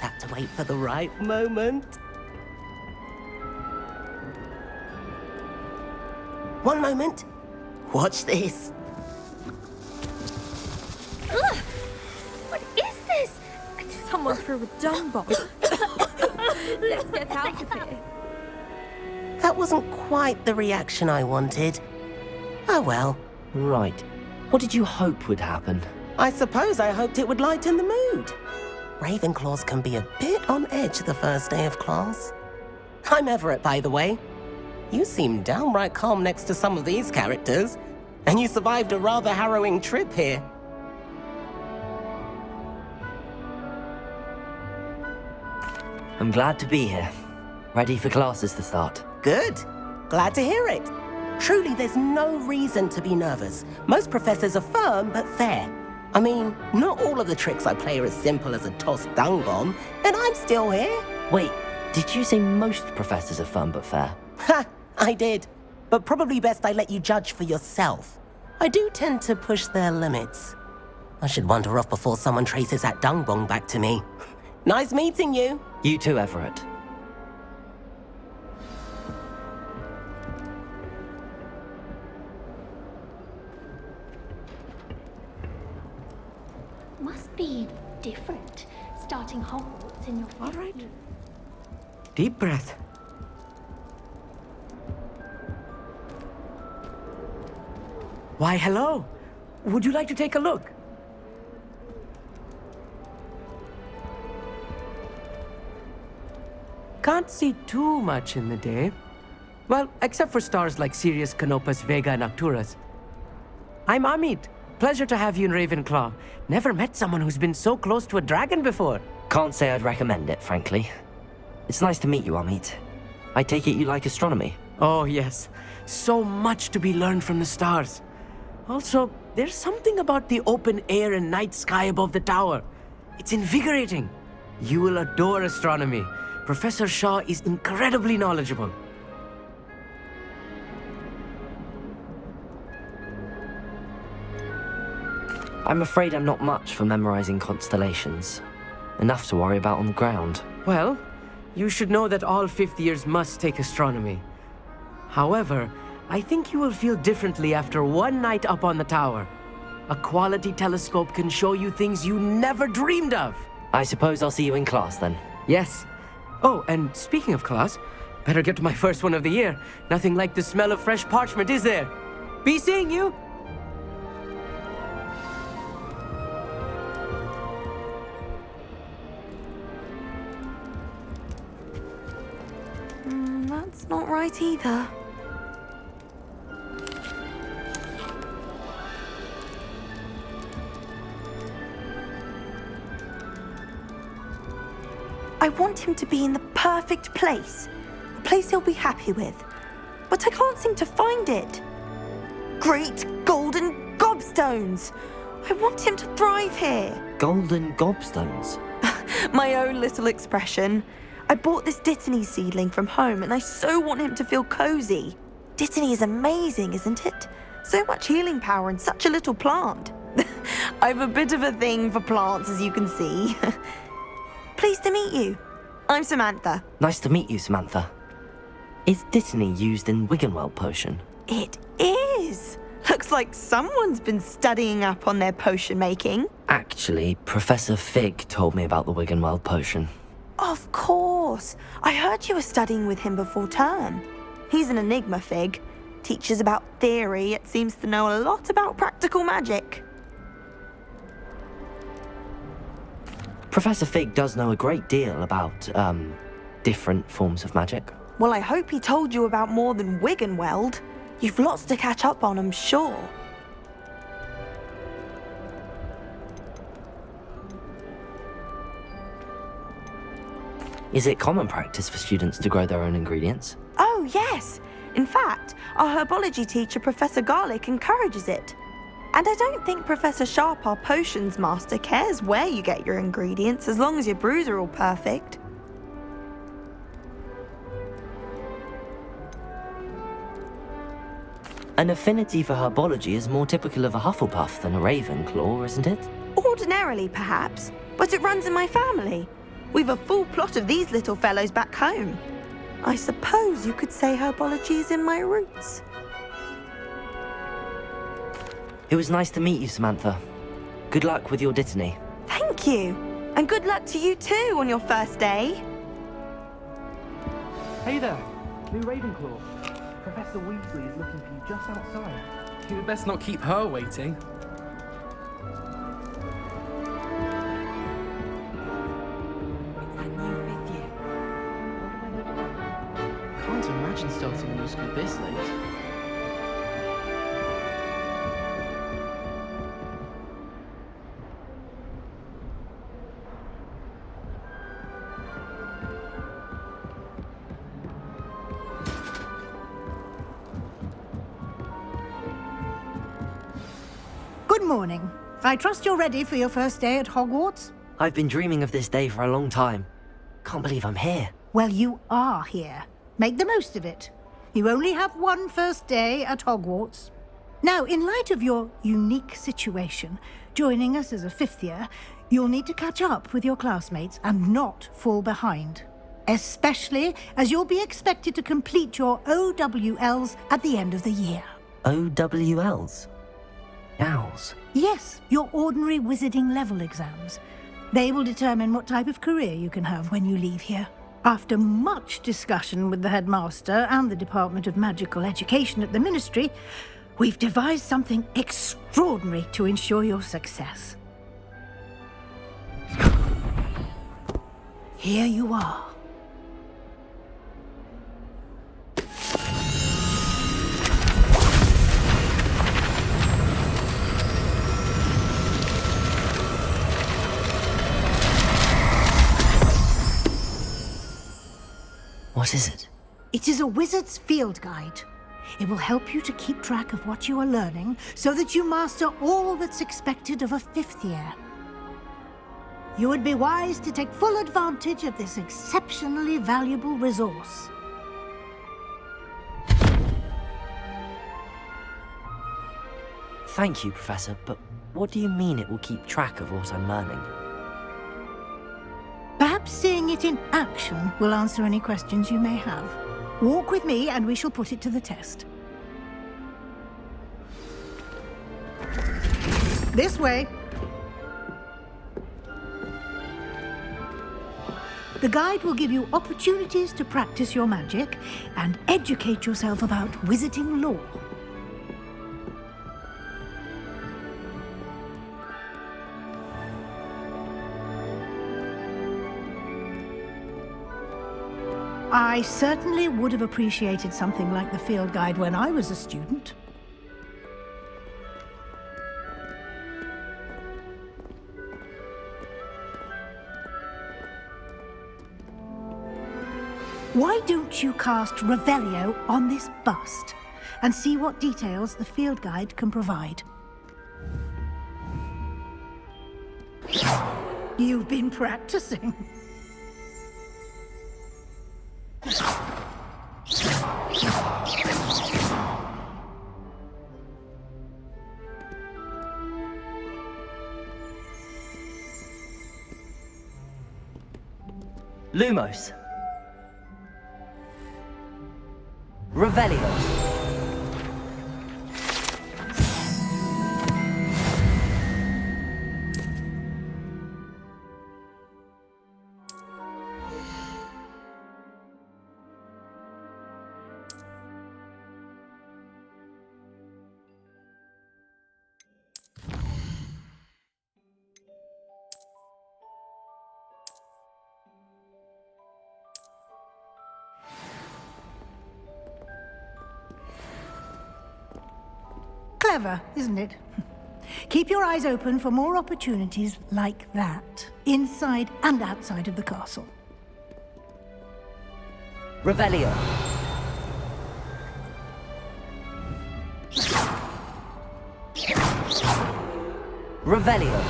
have to wait for the right moment. One moment. Watch this. Ugh! What is this? Someone threw a dung bomb. Let's get out of here. That wasn't quite the reaction I wanted. Oh well. Right. What did you hope would happen? I suppose I hoped it would lighten the mood. Ravenclaws can be a bit on edge the first day of class. I'm Everett, by the way. You seem downright calm next to some of these characters, and you survived a rather harrowing trip here. I'm glad to be here. Ready for classes to start. Good. Glad to hear it. Truly, there's no reason to be nervous. Most professors are firm but fair. I mean, not all of the tricks I play are as simple as a tossed dung bomb, and I'm still here. Wait, did you say most professors are firm but fair? Ha! I did. But probably best I let you judge for yourself. I do tend to push their limits. I should wander off before someone traces that dung bomb back to me. Nice meeting you. You too, Everett. Must be different, starting Hogwarts in your All right. Deep breath. Why, hello. Would you like to take a look? Can't see too much in the day. Well, except for stars like Sirius, Canopus, Vega, and Arcturus. I'm Amit. Pleasure to have you in Ravenclaw. Never met someone who's been so close to a dragon before. Can't say I'd recommend it, frankly. It's nice to meet you, Amit. I take it you like astronomy? Oh, yes. So much to be learned from the stars. Also, there's something about the open air and night sky above the tower. It's invigorating. You will adore astronomy. Professor Shaw is incredibly knowledgeable. I'm afraid I'm not much for memorizing constellations. Enough to worry about on the ground. Well, you should know that all fifth years must take astronomy. However, I think you will feel differently after one night up on the tower. A quality telescope can show you things you never dreamed of. I suppose I'll see you in class then. Yes. Oh, and speaking of class, better get to my first one of the year. Nothing like the smell of fresh parchment, is there? Be seeing you! That's not right either. I want him to be in the perfect place. A place he'll be happy with. But I can't seem to find it. Great golden gobstones! I want him to thrive here. Golden gobstones? My own little expression. I bought this Dittany seedling from home and I so want him to feel cozy. Dittany is amazing, isn't it? So much healing power in such a little plant. I've a bit of a thing for plants, as you can see. Pleased to meet you. I'm Samantha. Nice to meet you, Samantha. Is Dittany used in Wiggenweld potion? It is. Looks like someone's been studying up on their potion making. Actually, Professor Fig told me about the Wiggenweld potion. Of course. I heard you were studying with him before term. He's an enigma, Fig. Teaches about theory, yet seems to know a lot about practical magic. Professor Fig does know a great deal about, different forms of magic. Well, I hope he told you about more than Wiggenweld. You've lots to catch up on, I'm sure. Is it common practice for students to grow their own ingredients? Oh, yes. In fact, our herbology teacher, Professor Garlick, encourages it. And I don't think Professor Sharp, our potions master, cares where you get your ingredients as long as your brews are all perfect. An affinity for herbology is more typical of a Hufflepuff than a Ravenclaw, isn't it? Ordinarily, perhaps, but it runs in my family. We've a full plot of these little fellows back home. I suppose you could say herbology is in my roots. It was nice to meet you, Samantha. Good luck with your dittany. Thank you. And good luck to you too on your first day. Hey there, new Ravenclaw. Professor Weasley is looking for you just outside. You'd best not keep her waiting. It's that new fifth year. Can't imagine starting a new school this late. Good morning. I trust you're ready for your first day at Hogwarts? I've been dreaming of this day for a long time. Can't believe I'm here. Well, you are here. Make the most of it. You only have one first day at Hogwarts. Now, in light of your unique situation, joining us as a fifth year, you'll need to catch up with your classmates and not fall behind. Especially as you'll be expected to complete your OWLs at the end of the year. OWLs? Owls? Yes, your ordinary wizarding level exams. They will determine what type of career you can have when you leave here. After much discussion with the headmaster and the Department of Magical Education at the Ministry, we've devised something extraordinary to ensure your success. Here you are. What is it? It is a wizard's field guide. It will help you to keep track of what you are learning so that you master all that's expected of a fifth year. You would be wise to take full advantage of this exceptionally valuable resource. Thank you, Professor, but what do you mean it will keep track of what I'm learning? Perhaps seeing it in action will answer any questions you may have. Walk with me and we shall put it to the test. This way. The guide will give you opportunities to practice your magic and educate yourself about wizarding lore. I certainly would have appreciated something like the field guide when I was a student. Why don't you cast Revelio on this bust and see what details the field guide can provide? You've been practicing. Lumos. Revelio. Clever, isn't it? Keep your eyes open for more opportunities like that, inside and outside of the castle. Revelio. Revelio.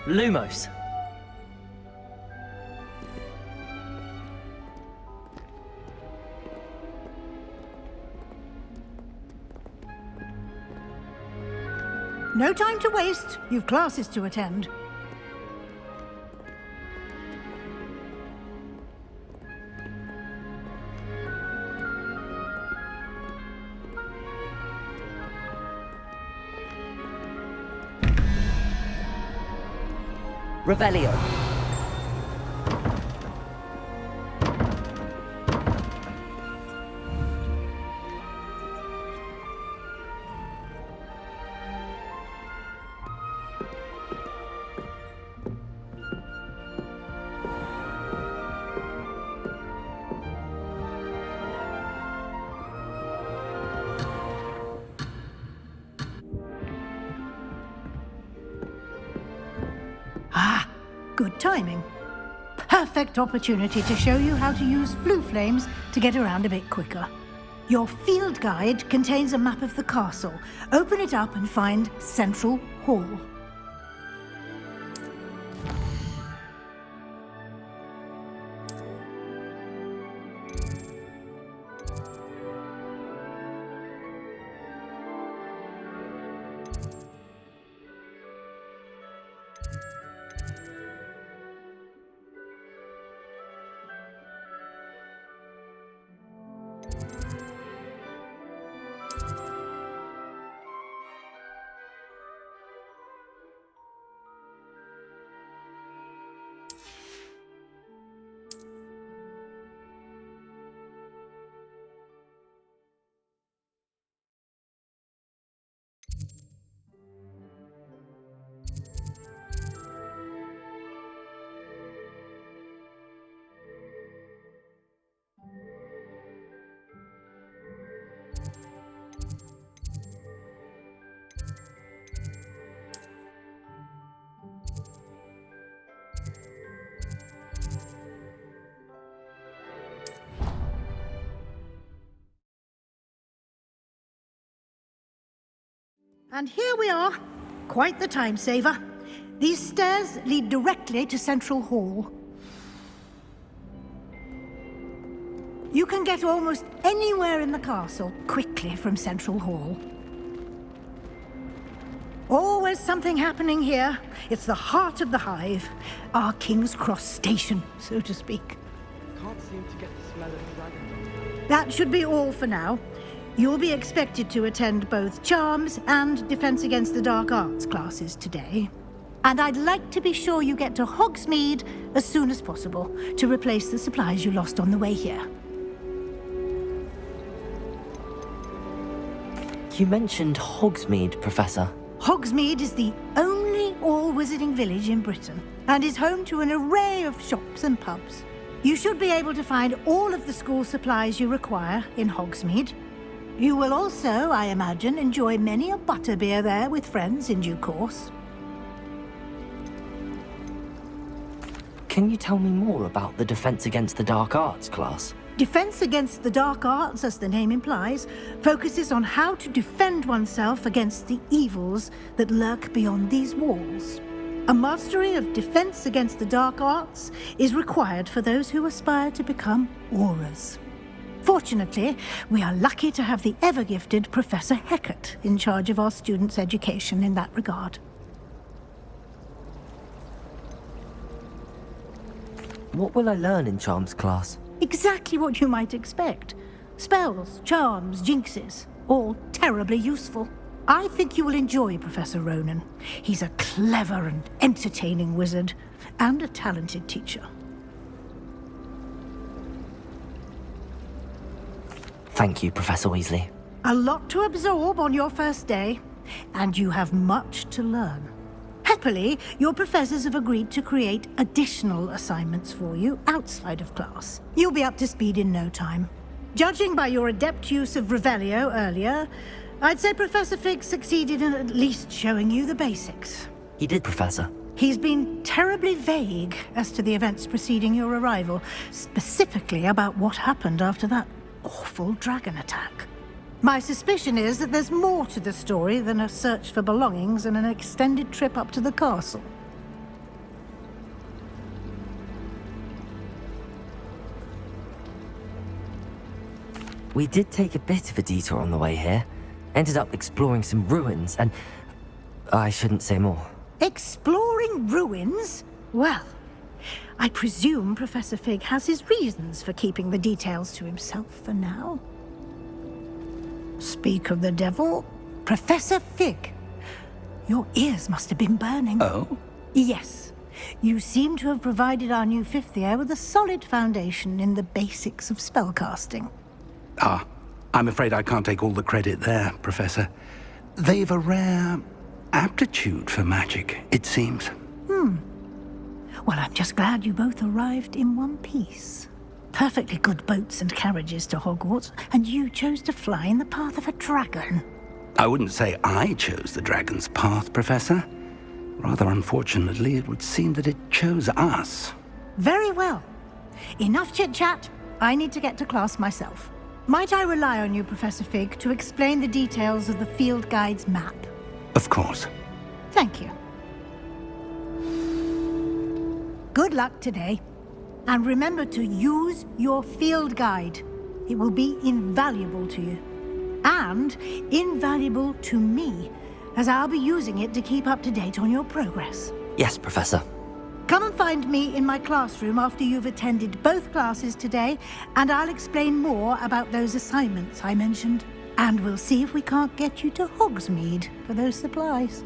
Lumos. No time to waste. You've classes to attend. Revelio. Good timing. Perfect opportunity to show you how to use flue flames to get around a bit quicker. Your field guide contains a map of the castle. Open it up and find Central Hall. And here we are. Quite the time saver. These stairs lead directly to Central Hall. You can get almost anywhere in the castle quickly from Central Hall. Always something happening here. It's the heart of the hive. Our King's Cross station, so to speak. Can't seem to get the smell of dragon. That should be all for now. You'll be expected to attend both Charms and Defense Against the Dark Arts classes today. And I'd like to be sure you get to Hogsmeade as soon as possible to replace the supplies you lost on the way here. You mentioned Hogsmeade, Professor. Hogsmeade is the only all-wizarding village in Britain and is home to an array of shops and pubs. You should be able to find all of the school supplies you require in Hogsmeade. You will also, I imagine, enjoy many a butterbeer there with friends in due course. Can you tell me more about the Defense Against the Dark Arts class? Defense Against the Dark Arts, as the name implies, focuses on how to defend oneself against the evils that lurk beyond these walls. A mastery of Defense Against the Dark Arts is required for those who aspire to become Aurors. Fortunately, we are lucky to have the ever-gifted Professor Hecat in charge of our students' education in that regard. What will I learn in Charms class? Exactly what you might expect. Spells, charms, jinxes, all terribly useful. I think you will enjoy Professor Ronan. He's a clever and entertaining wizard, and a talented teacher. Thank you, Professor Weasley. A lot to absorb on your first day, and you have much to learn. Happily, your professors have agreed to create additional assignments for you outside of class. You'll be up to speed in no time. Judging by your adept use of Revelio earlier, I'd say Professor Fig succeeded in at least showing you the basics. He did, Professor. He's been terribly vague as to the events preceding your arrival, specifically about what happened after that awful dragon attack. My suspicion is that there's more to the story than a search for belongings and an extended trip up to the castle. We did take a bit of a detour on the way here. Ended up exploring some ruins and... I shouldn't say more. Exploring ruins? Well, I presume Professor Fig has his reasons for keeping the details to himself for now. Speak of the devil, Professor Fig. Your ears must have been burning. Oh? Yes. You seem to have provided our new fifth year with a solid foundation in the basics of spellcasting. Ah, I'm afraid I can't take all the credit there, Professor. They've a rare aptitude for magic, it seems. Well, I'm just glad you both arrived in one piece. Perfectly good boats and carriages to Hogwarts, and you chose to fly in the path of a dragon. I wouldn't say I chose the dragon's path, Professor. Rather unfortunately, it would seem that it chose us. Very well. Enough chit-chat. I need to get to class myself. Might I rely on you, Professor Fig, to explain the details of the field guide's map? Of course. Thank you. Good luck today. And remember to use your field guide. It will be invaluable to you. And invaluable to me, as I'll be using it to keep up to date on your progress. Yes, Professor. Come and find me in my classroom after you've attended both classes today, and I'll explain more about those assignments I mentioned. And we'll see if we can't get you to Hogsmeade for those supplies.